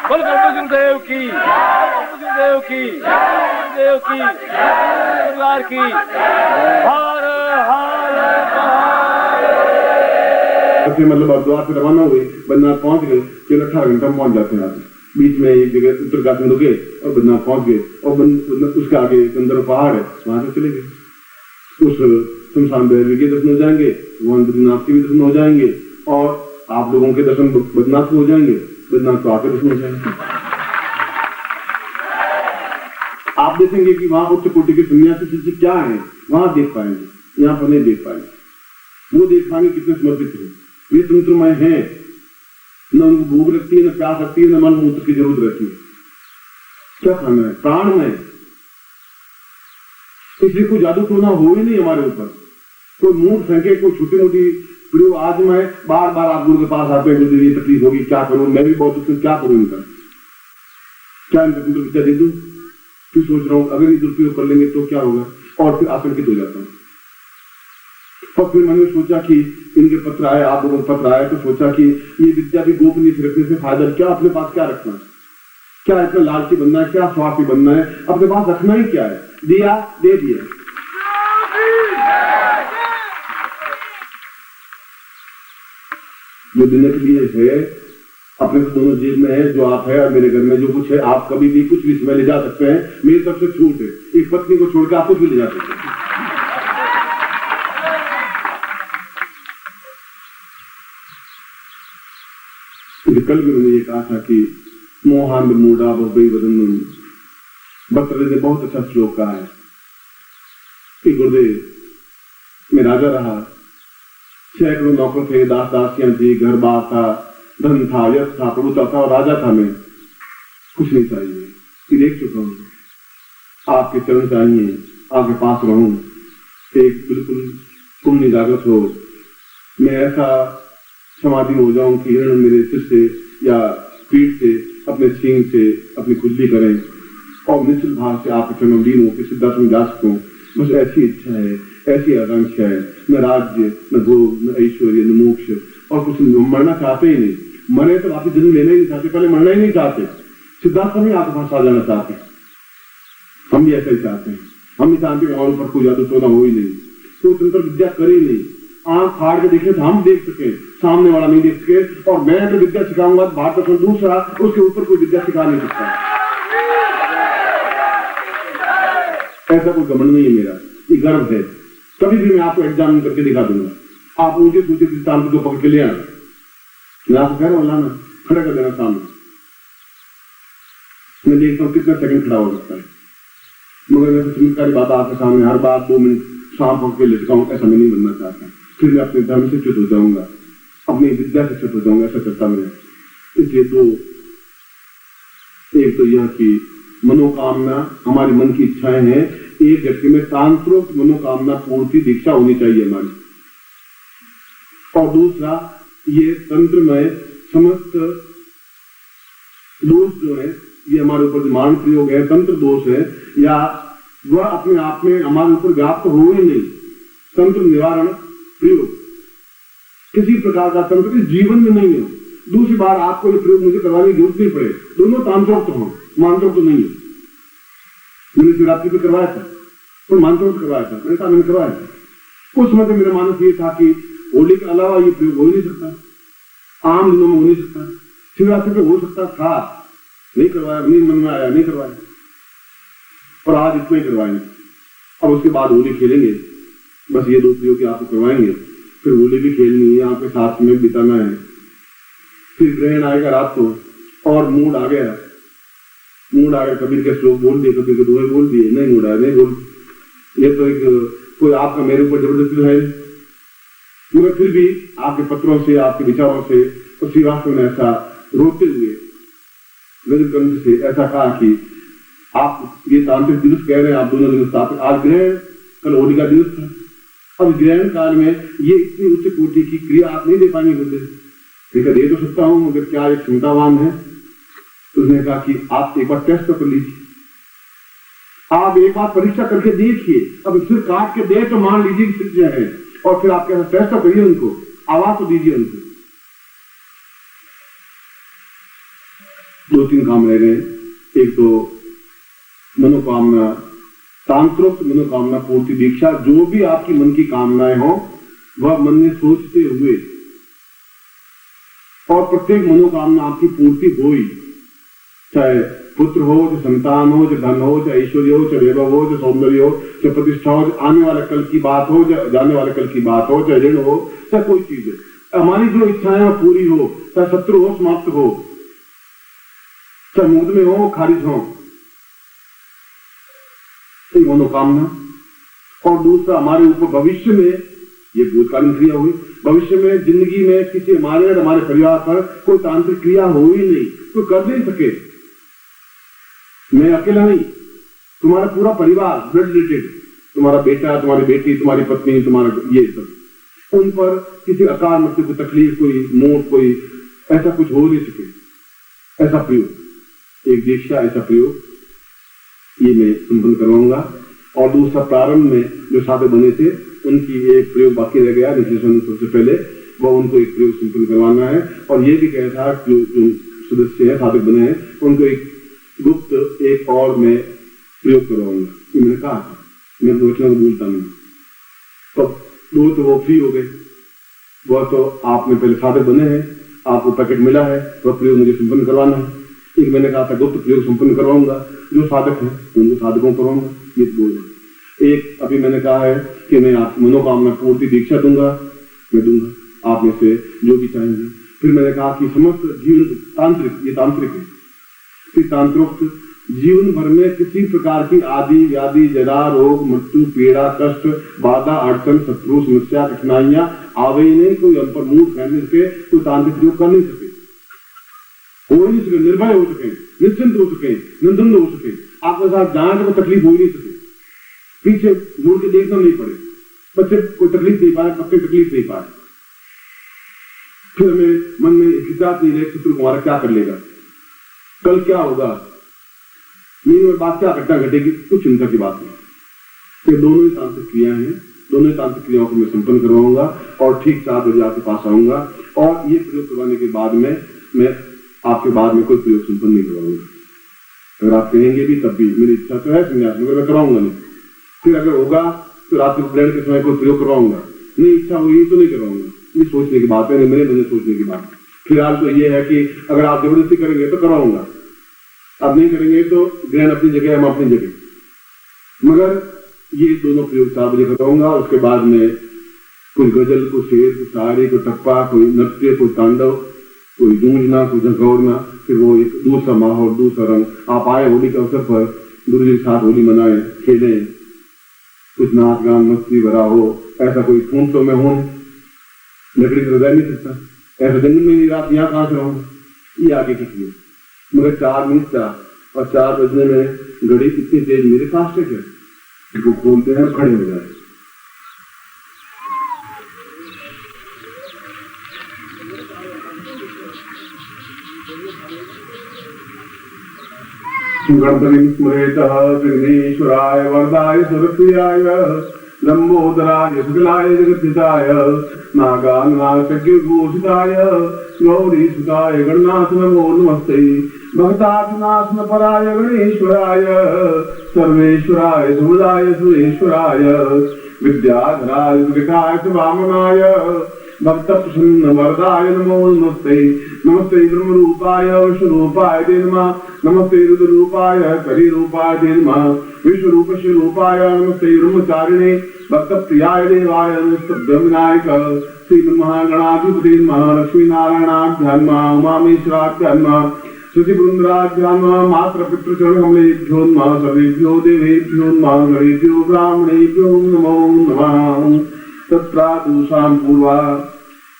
बोल गुरुदेव की, गुरुदेव की, गुरुदेव की, परिवार की। हर हर मतलब हरिद्वार से रवाना हुए, बद्रीनाथ पहुंच गए, 18 घंटा में पहुंच जाते हैं आप। बीच में एक जगह उत्तरकाशी रुके और बद्रीनाथ पहुंच गए, और उसके आगे गंधर्व पहाड़ है, वहां से चले गए। उस शमशान भैरवी के दर्शन हो जाएंगे, वहां बद्रीनाथ के भी दर्शन हो जाएंगे, और आप लोगों के दर्शन बद्रीनाथ को हो जाएंगे, बद्रीनाथ को आके दर्शन हो जाएंगे। आप देखेंगे कि वहां उच्च कोटि के सन्यासी क्या है, वहां देख पाएंगे, यहाँ पर नहीं देख पाएंगे। वो देख पाएंगे कितने समर्पित है, वे तंत्रमय है, न उनको भूख लगती है, न प्यास लगती है, न मन मूत्र की जरूरत रहती है। क्या खाना है, प्राणमय। इसलिए कोई जादू टोना हो ही नहीं हमारे ऊपर। कोई मूड फेंके, कोई छोटी मोटी प्रयोग। आज मैं बार बार आप गुरु के पास आते हैं, गुरुदेव ये तकलीफ होगी, क्या करूं, मैं भी बहुत दुखी, क्या करूं इनका, क्या इनका विद्या दे दूं, फिर सोच रहा हूं अगर ये दुरुपयोग कर लेंगे तो क्या होगा, और फिर आतंकित हो जाता हूं। और फिर मैंने सोचा कि इनके पत्र आए, आप लोगों को पत्र आए, तो सोचा कि ये विद्या भी गोपनीय रखने से फायदा क्या, अपने पास क्या रखना है, क्या इतना लालची बनना है, क्या स्वार्थी बनना है, अपने पास रखना ही क्या है, दिया दे दिया। जो देने के लिए है अपने तो दोनों जेब में है, जो आप है और मेरे घर में जो कुछ है, आप कभी भी कुछ भी समय ले जा सकते हैं, मेरी तरफ से छूट है। एक पत्नी को छोड़कर आप कुछ भी ले जा सकते हैं। कल भी मैंने ये कहा था कि मोहान मूडा बहुबई वदन, भट्टरे ने बहुत अच्छा श्लोक कहा है कि गुरुदेव मैं राजा रहा, सैकड़ों नौकर थे, दास दासियां थी, घर बार था, धन था, यश था, प्रभुता था, और राजा था मैं। कुछ नहीं चाहिए, कि देख चुका हूं, आपके चरण चाहिए, आपके पास रहूं, एक बिल्कुल पुण्य जागृत हो, मैं ऐसा समाधि हो जाऊं कि हिरण मेरे सिर से या पीठ से, अपने सींग से अपनी खुजली करें, और निश्चित भाव से आपके चरणों लीन होकर सिद्धार्थ में जा सकूं। बस ऐसी इच्छा है, ऐसी आकांक्षा है। न राज्य, न भोग, न ऐश्वर्य, न मोक्ष, और कुछ मरना चाहते ही नहीं। मरे तो वापिस जन्म लेना ही नहीं चाहते, पहले मरना ही नहीं चाहते। सिद्धार्थ में आपके पास आ जाना चाहते, हम भी ऐसा ही चाहते हैं। हम भी चाहते हैं हमारे ऊपर कोई जादू टोना हो ही नहीं, कोई तंत्र विद्या करे ही नहीं। आंख फाड़ के देखे तो हम देख सके, सामने वाला नहीं देख सके। और मैं तो विद्या सिखाऊंगा, भारत का दूसरा उसके ऊपर कोई विद्या सिखा नहीं सकता। ऐसा कोई घमंड नहीं है मेरा, ये गर्व है। कभी भी मैं आपको एग्जाम करके दिखा दूंगा, आप मुझे दूसरे स्थान को पकड़ के ले आना, मैं आपको कह रहा हूं लाना, खड़ा कर देना सामने। मैं देखता हूँ कितना सेकंड खड़ा हो सकता है, मगर मैं चमत्कारी बात आपके सामने हर बात 2 मिनट सांप पकड़ के लटकाऊं, ऐसा मैं नहीं बनना चाहता। फिर मैं अपने धर्म से च्युत हो जाऊंगा, अपनी विद्या से च्युत हो जाऊंगा, ऐसा करता मैं। इसलिए एक तो यह कि मनोकामना, हमारे मन की इच्छाएं हैं, एक व्यक्ति में तांत्रिक मनोकामना पूर्ति दीक्षा होनी चाहिए हमारी। और दूसरा, ये तंत्र में समस्त दोष जो है, ये हमारे ऊपर जो मान प्रयोग है, तंत्र दोष है, या वह अपने आप में हमारे ऊपर व्याप्त हो ही नहीं। तंत्र निवारण प्रयोग किसी प्रकार का तंत्र इस जीवन में नहीं है। दूसरी बार आपको ये प्रयोग मुझे करवाने की जरूरत नहीं पड़े, दोनों तांत्रिक तो हो, मानसिक तो नहीं है। मैंने शिवरात्रि पे करवाया था, तो मानसिक करवाया था, मैंने कहा मैंने करवाया था। उस समय मेरा मानस ये था कि होली के अलावा ये प्रयोग हो ही नहीं सकता, आम दिनों में हो नहीं सकता, शिवरात्रि पे हो सकता था, नहीं करवाया, नहीं मन में आया, नहीं करवाया, और आज इतना ही करवाएंगे। अब उसके बाद होली खेलेंगे, बस ये 2 प्रयोग आपको करवाएंगे, फिर होली भी खेलनी है, आपके साथ में बिताना है। फिर ग्रहण आएगा रात को, और मूड आ गया, कबीर के श्लोक बोल दिए, कबीर के दोहे बोल दिए, नहीं मूड आया, नहीं बोल, ये तो एक कोई आपका मेरे ऊपर जबरदस्ती है। मगर फिर भी आपके पत्रों से, आपके विचारों से, और श्रीवास्तव ने ऐसा रोते हुए ग्रंथ से ऐसा कहा कि आप ये तांत्रिक दिवस कह रहे हैं, आप दोनों दिवस आज ग्रहण, कल होली का दिवस था। अब ग्रहण काल में ये इतनी उच्च कोटि की क्रिया आप नहीं दे पाएंगे बोलते, देखा दे तो सकता हूं, मगर क्या एक क्षमतावान है। उसने कहा कि आप एक बार टेस्ट कर लीजिए, आप एक बार परीक्षा करके देखिए, अब सिर काट के दे तो मान लीजिए कि सिद्ध है, और फिर आप कैसा टेस्ट तो करिए, उनको आवाज तो दीजिए उनको। 2-3 काम रह गए। एक तो मनोकामना, तांत्रोक्त मनोकामना पूर्ति दीक्षा। जो भी आपकी मन की कामनाएं हो वह मन में सोचते हुए, और प्रत्येक मनोकामना आपकी पूर्ति हो ही, चाहे पुत्र हो, चाहे संतान हो, चाहे धन हो, चाहे ऐश्वर्य हो, चाहे वैभव हो, चाहे सौंदर्य हो, चाहे प्रतिष्ठा हो, आने वाले कल की बात हो, चाहे जाने वाले कल की बात हो, चाहे ऋण हो, चाहे कोई चीज है, हमारी जो इच्छाएं हो पूरी हो, चाहे शत्रु हो समाप्त हो, चाहे मुक्त में हो खारिज हो, मनोकामना। और दूसरा हमारे ऊपर भविष्य में, ये भूतकालीन क्रिया हुई, भविष्य में जिंदगी में किसी हमारे और हमारे परिवार पर कोई तांत्रिक क्रिया हो ही नहीं, कोई कर नहीं सके। मैं अकेला नहीं, तुम्हारा पूरा परिवार ब्लड रिलेटेड, तुम्हारा बेटा, तुम्हारी बेटी, तुम्हारी पत्नी, तुम्हारा ये सब, उन पर किसी अकाल मृत्यु की तकलीफ, कोई मौत, कोई ऐसा कुछ हो नहीं सके। ऐसा प्रयोग, एक दीक्षा, ऐसा प्रयोग ये मैं संपन्न करवाऊंगा। और दूसरा, प्रारंभ में जो साधक बने थे उनकी एक प्रयोग बाकी रह गया विश्लेषण सबसे पहले, वो उनको एक प्रयोग संपन्न करवाना है। और ये भी कहा था जो सदस्य है, साधक बने हैं, उनको एक गुप्त एक और मैं प्रयोग करवाऊंगा। ये मैंने कहा था, मैं वचनों को भूलता नहीं। तो दो तो वो फ्री हो गए, वह तो आपने पहले साधक बने हैं, आपको पैकेट मिला है, वह प्रयोग मुझे संपन्न करवाना है। एक मैंने कहा था गुप्त प्रयोग संपन्न करवाऊंगा, जो साधक है उनको साधकों करवाऊंगा, ये बोल रहा। एक अभी मैंने कहा है कि मैं आप मनोकामना पूर्ति दीक्षा दूंगा, मैं दूंगा आप में से जो भी चाहेंगे। फिर मैंने कहा कि समस्त जीवन तांत्रिक, ये तांत्रिक है, फिर तांत्रोक्त जीवन भर में किसी प्रकार की आदि व्याधि, जरा, रोग, मृत्यु, पीड़ा, कष्ट, बाधा, अड़चन, शत्रु, समस्या, कठिनाइयां आवे ही नहीं, कोई हम पर मुंह फैलने सके, कोई तांत्रिक प्रयोग कर नहीं सके, हो ही नहीं सके, निर्भय हो सके, निश्चिंत हो सके, निंदन हो सके, आपके साथ जहां को तकलीफ हो ही नहीं सके, पीछे मुड़ के देखना नहीं पड़े, बच्चे कोई तकलीफ नहीं पाए, पत्ते तकलीफ नहीं पाए। फिर हमें मन में हिसाब नहीं रहे शत्रु हमारा क्या कर लेगा, कल क्या होगा, मेरी बात क्या घटना घटेगी, कुछ चिंता की बात नहीं। ये दोनों ही तांत्रिक क्रिया हैं, दोनों ही तांत्रिक क्रियाओं को मैं संपन्न करवाऊंगा और ठीक 7 बजे आपके पास आऊंगा। और ये प्रयोग करवाने के बाद में मैं आपके बाद में कोई प्रयोग संपन्न नहीं करवाऊंगा। अगर आप कहेंगे भी तब भी, मेरी इच्छा तो है संन्यास, मगर मैं करवाऊंगा नहीं। फिर अगर होगा तो रात को ब्लड के समय कोई प्रयोग करवाऊंगा, नहीं इच्छा हुई तो नहीं करवाऊंगा। ये सोचने की बात है, मेरे मन में सोचने की बात। फिलहाल तो ये है कि अगर आप जबरदस्ती करेंगे तो करवाऊंगा, अब नहीं करेंगे तो ग्रहण अपनी जगह, हम अपनी जगह। मगर ये दोनों प्रयोग 4 बजे करवाऊंगा। उसके बाद में कुछ गजल, कुछ शेर, कुछ शायरी, कोई टप्पा, कोई नृत्य, कोई तांडव, कोई गूंजना, कोई झंकौड़ना, फिर वो एक दूसरा माहौल, दूसरा रंग। आप आए होली के अवसर पर, गुरु जी के साथ होली मनाए, खेले, कुछ नाच गान मस्ती भरा हो, ऐसा कोई खून तो मैं हूं, लकड़ी तो रह नहीं सकता, ऐसा जंगल में नहीं, रात यहाँ कहां से रहूंगा, ये आगे की चीज। मगर 4 मिनट था और 4 बजने में घड़ी कितनी तेज, मेरे फास्ट है, इसको खोलते हैं खड़े हो जाए। गणपतिं स्मरेतः विघ्नेश्वराय वरदाय सुरप्रियाय लंबोदराय शुक्लाय जगद्धिताय नागानाथज्ञघोषिताय गौरीसुताय गणनाथ नमो नमस्ते। भक्तानाथन पराय गणेश्वराय सर्वेश्वराय समुदाय सुरेश्वराय विद्याधराय विकाय वामनाय भक्त प्रसन्न वरदाय नमो नमस्ते। नमस्ते ब्रह्म रूपाय विश्वरूपाय नमः, नमस्ते रुद्र रूपाय करी रूपाय नमः, विश्व रूप रूपाय नमस्ते ब्रह्मचारिणे भक्त प्रियाय देवाय नमस्ते विनायक श्री महागणाधिपति महालक्ष्मी नारायणाभ्यां उमामेश्वराभ्यां श्रुतिवृंदाभ्यां मात्र पितृचरण कमलेभ्यो नमः, सर्वेभ्यो देवेभ्यो नमः, गणेभ्यो ब्राह्मणेभ्यो नमो नमः। तत्रादुषाम पूर्वा।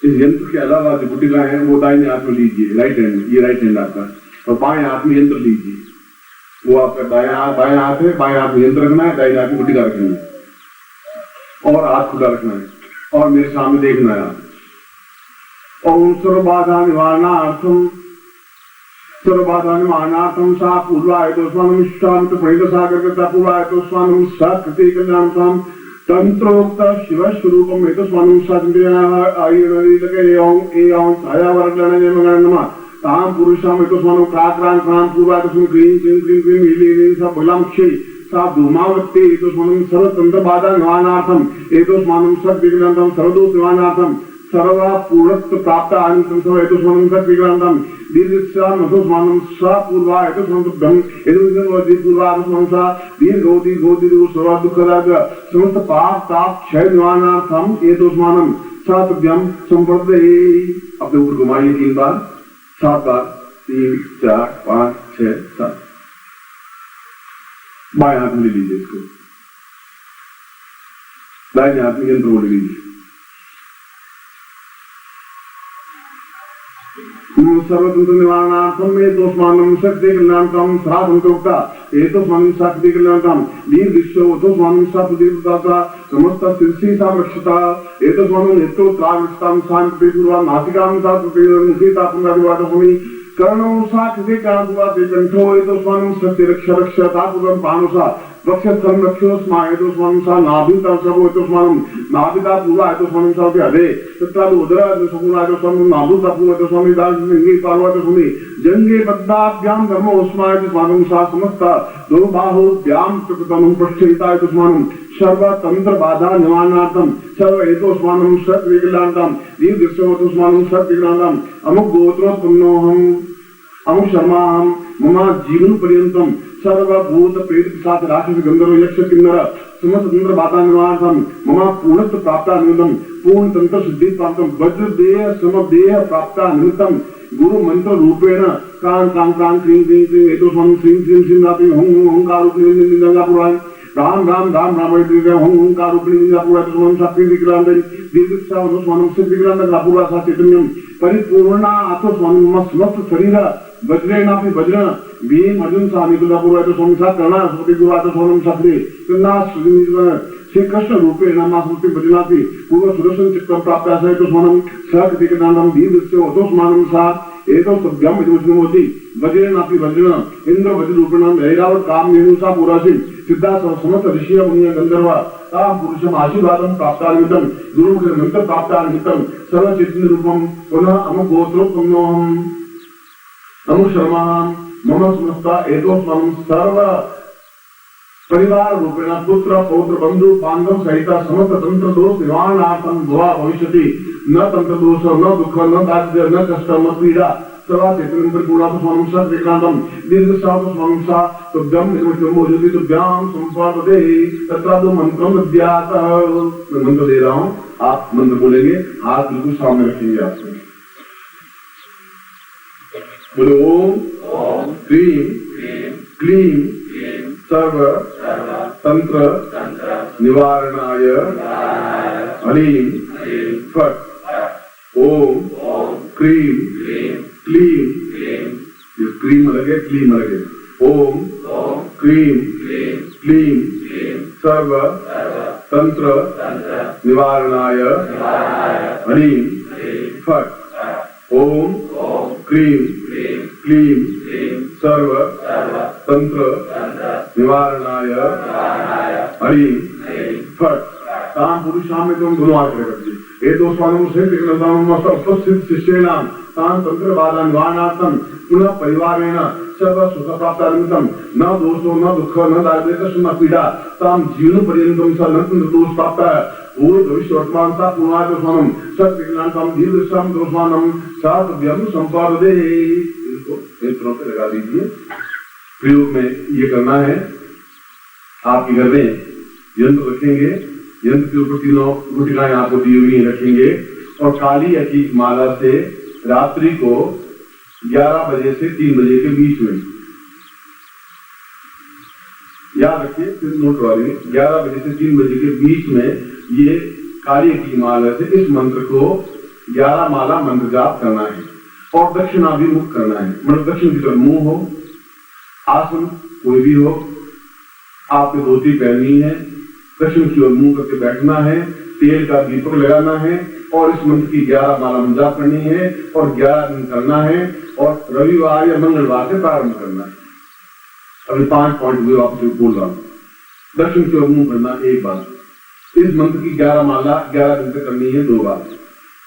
इस यंत्र के अलावा जो गुटिका है वो दाहिने हाथ में लीजिए, राइट हैंड में, ये राइट हैंड आपका, और बाएं हाथ में यंत्र लीजिए, वो आपका बाएं हाथ है, बाएं हाथ में यंत्र रखना है, दाहिने हाथ में गुटिका रखनी है और हाथ खुला रखना है और मेरे सामने देखना है आप। ओम सर्वबाधा निवारणार्थम सा पूर्वाय तो स्वानम शांत प्रणीत सागर कृता पूर्वाय तो स्वानम सकृति कल्याणम तंत्रोक्त शिव स्वरूपम में तो स्वानम साधन छायावर्गण नमः ताम पुरुषम एतस्मानो क्राक्रां क्रां पूर्वा एतस्मिन् क्लीं क्लीं क्लीं क्लीं लीं सा बलांक्षे सा धूमावत्ते एतस्मानं सर्वतंत्र बाधा निवारणार्थम एतस्मानं सद्विघ्नंतं सर्वदोष निवारणार्थम सर्वा पूर्णत्व प्राप्त आनंदं सर्व एतस्मानं सद्विघ्नंतं दीर्घस्याम एतस्मानं सा पूर्वा एतस्मानं एतस्मानं पूर्वा एतस्मानं सा दीर्घो सर्व दुःखदायक समस्त पाप ताप क्षय निवारणार्थम एतस्मानं सा तुभ्यं संवर्धये। अपने ऊपर घुमाइए 3 बार 7 बार 3 4 5 6 7 बाएं हाथ में ले लीजिए इसको, दाहिने हाथ में यंत्र ले लीजिए। सर्वतंत्र निवारणार्थम एतस्मानं शक्तिकल्याणकं श्रावन्तोक्ता एतस्मानं शक्तिकल्याणकं दीर्घिष्योतस्मानं सप्तदीर्घता समस्त शिरसि संरक्षिता एतस्मानं नेत्रोत्राविष्टां शान्तिपूर्वा नासिकां मुखीता पुंगादिवादभूमि कर्णौ साक्षिते कांतुवाते कंठो एतस्मानं सत्यरक्षरक्षता पूर्वं पानुषा वक्षस्थलं रक्षोस्मा एतस्मानं सा नाभिता सर्वो एतस्मानं नाभिता पूर्वा एतस्मानं सा अधे तत्रादि उदरा एतस्मानं एतस्मानं नाभिता पूर्वा एतस्मानं दांगे पार्वा एतस्मानं जंगे बद्धाभ्यां धर्मोस्मा एतस्मानं सा समस्ता दुर्बाहुभ्यां चतुर्थं पृष्ठिता एतस्मानं सर्वतंत्र बाधा निवारणार्थम सर्व एतस्मानं सद्विघ्नार्थम दीर्घस्य एतस्मानं सद्विघ्नार्थम अमुक गोत्रोत्पन्नोऽहम् अमुक शर्माहम् मम जीवन पर्यंतम सर्वभूत प्रेत साथ राक्षस गंधर्व यक्ष किन्नर समस्त तंत्र बाधा निवारणम मम पूर्णत्व प्राप्त निमित्तम पूर्ण तंत्र सिद्धि प्राप्तम वज्र देह समदेह प्राप्त निमित्तम गुरु मंत्र रूपेण कां कां कां क्रीं क्रीं क्रीं एतस्मानं श्रीं श्रीं श्रीं रापि हूं ओंकार पुराण राम राम राम राम हूं ओंकार पुराण शक्ति विक्रांत दीर्घस्यावस्मानं सिद्धिक्रांत रापुरा सा चैतन्यम परिपूर्णा आत्मस्वामी समस्त शरीर वज्रेणापि वज्र भीम अर्जुन स्वामी तुलापुर स्वामी सा कर्णा स्वती गुरु स्वामी शक्ति श्री कृष्ण रूपेण मास्मृति भजनापि पूर्व सुदर्शन चित्तं प्राप्त आशय तो स्वानं शक्तिकदानं दीर्घस्य ओतस्मानं सा एतो सभ्यम इदमुष्णोति वज्रेणापि वज्र इंद्र वज्र रूपेण ऐरावत कामधेनु सा पुरासि सिद्धा समस्त ऋषिय मुनिय गंधर्व तां पुरुषम आशीर्वादं प्राप्तानिमित्तं गुरुमुखेन मंत्र प्राप्तानिमित्तं सर्व चैतन्य रूपं पुनः अमुक गोत्रोत्पन्नोऽहम् अमुक शर्माहम् मम समस्ता एतस्मानं सर्व परिवार रूपेण पुत्र पौत्र बंधु बांधव सहित समस्त तंत्र दोष निवारणार्थम भवा भविष्यति न तंत्र दोष न दुख न दारिद्र्य न कष्ट न पीड़ा सर्वा चैतन्यं परिपूर्णं स्वामी सद्विघ्नार्थम दीर्घश्राव स्वामी सा तुभ्यं इदमुष्णोति तुभ्यां संस्वादते तत्रादो मंत्रं विद्यात। मैं मंत्र दे रहा हूं, आप मंत्र बोलेंगे, हाथ बिल्कुल सामने रखेंगे आपसे। बोलो ओम क्रीं क्लीं सर्व तंत्र निवारणाय ह्रीं फट् ओम क्रीं क्लीं, ये क्रीम अलग है क्लीम अलग है। ओम क्रीं क्लीं सर्व तंत्र निवारणाय ह्रीं फट् ओम क्रीं क्लीं सर्व तंत्र निवारणाय ह्रीं फट्। तां पुरुषां में तुम दोनों हाथ रखिए। ये दो स्वामी से उपस्थित शिष्येनां तां तंत्र बाधा निवारणार्थम पुनः परिवारेण सर्व सुख प्राप्तानिमित्तं न दोषो न दुःख न दारिद्र्य न पीड़ा तां जीवन पर्यन्तं सर्वतंत्र दोष प्राप्त भूत भविष्य वर्तमान सा पुनः सत्विज्ञानम दीर्घश्याम दोषमानम सातव्यम संपादे। इसको नेत्रों पे लगा दीजिए। प्रयोग में ये करना है, आपके घर में यंत्र रखेंगे, यंत्र के ऊपर 3 गुटिकाएं आपको दी हुई रखेंगे और काली अकीक माला से रात्रि को 11 बजे से 3 बजे के बीच में, याद रखिए, फिर नोट वाली 11 बजे से 3 बजे के बीच में ये काली अकीक माला से इस मंत्र को 11 माला मंत्र जाप करना है और दक्षिणाभिमुख करना है। मतलब दक्षिण की तरफ मुंह हो, आसन कोई भी हो, आपने धोती पहननी है, दक्षिण की ओर मुंह करके बैठना है, तेल का दीपक लगाना है और इस मंत्र की 11 माला जाप करनी है और 11 दिन करना है और रविवार या मंगलवार से प्रारंभ करना है। अभी 5 पॉइंट हुए, आपसे बोल रहा हूँ। दक्षिण की ओर मुंह करना एक बार, इस मंत्र की 11 माला 11 दिन तक करनी है 2 बार,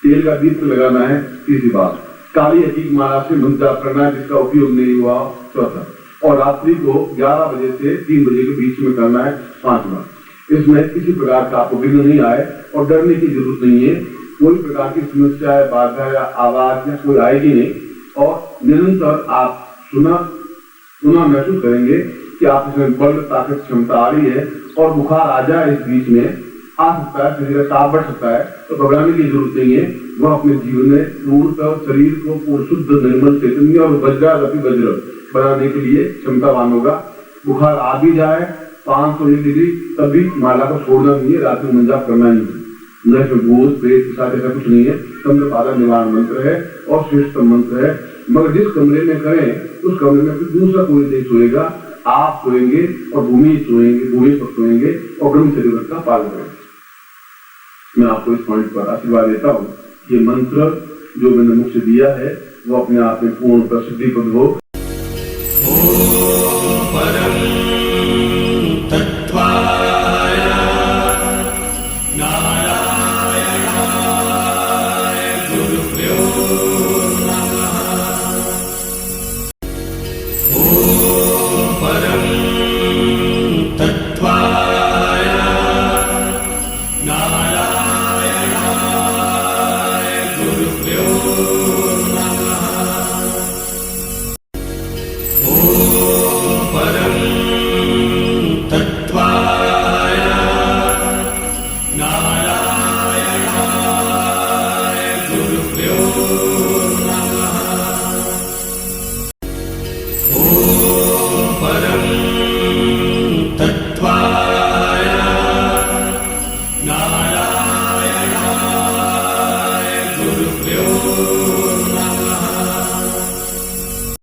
तेल का दीपक लगाना है 3री बार, काली हकीक माला से मंत्र जाप करना है जिसका उपयोग नहीं हुआ चौथा, और रात्रि को 11 बजे से 3 बजे के बीच में करना है 5 बार। इसमें किसी प्रकार का आपको विघ्न नहीं आए और डरने की जरूरत नहीं है, कोई प्रकार की समस्या है, बाधा या आवाज या कोई आएगी नहीं, और निरंतर आप सुना महसूस करेंगे कि आप इसमें बल ताकत क्षमता आ रही है, और बुखार आ जाए इस बीच में आ सकता है, किसी का ताप बढ़ सकता है, तो घबराने की जरूरत नहीं है। वह अपने जीवन में पूर्णतः शरीर को पूर्ण शुद्ध निर्मल चैतन्य और वज्र बनाने के लिए क्षमतावान होगा। बुखार आ भी जाए 501 डिग्री तब भी माला को छोड़ना नहीं है, रात में मंजाप करना नहीं है। न इसमें भूत प्रेत के साथ ऐसा कुछ नहीं है। तंत्र पादा निवारण मंत्र है और श्रेष्ठ मंत्र है, मगर जिस कमरे में करें उस कमरे में फिर दूसरा कोई नहीं सोएगा, आप सोएंगे और भूमि पर सोएंगे और ब्रह्मचर्य व्रत का पालन करेंगे। मैं आपको इस पॉइंट पर आशीर्वाद देता हूँ, ये मंत्र जो मैंने मुख से दिया है वो अपने आप में पूर्ण प्रसिद्धि पद हो।